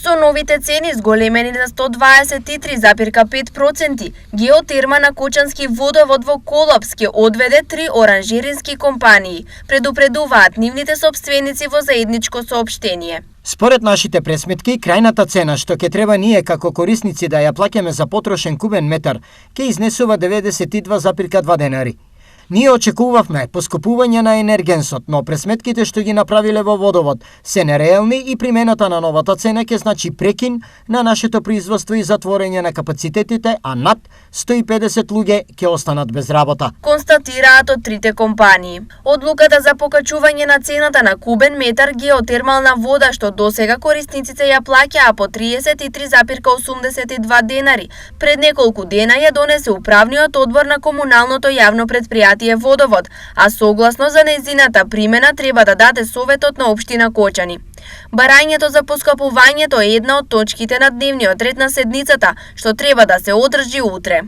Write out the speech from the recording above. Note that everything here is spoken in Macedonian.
Со новите цени зголемени за 123,5%, геотерма на Кочански водовод во колапс ќе одведе 3 оранжерински компании, предупредуваат нивните сопственици во заедничко соопштение. Според нашите пресметки, крајната цена што ќе треба ние како корисници да ја плаќаме за потрошен кубен метар ќе изнесува 92,2 денари. Ние очекувавме поскупување на енергенсот, но пресметките што ги направиле во водовод се нереални и примената на новата цена ќе значи прекин на нашето производство и затворање на капацитетите, а над 150 луѓе ќе останат без работа. Констатираат од трите компании. Одлуката за покачување на цената на кубен метар геотермална вода што досега корисниците ја плаќаа по 33,82 денари, пред неколку дена ја донесе управниот одбор на комуналното јавно предпријатие Водовод, а согласно за нејзината примена треба да даде советот на општина Кочани. Барањето за поскапувањето е една од точките на дневниот ред на седницата, што треба да се одржи утре.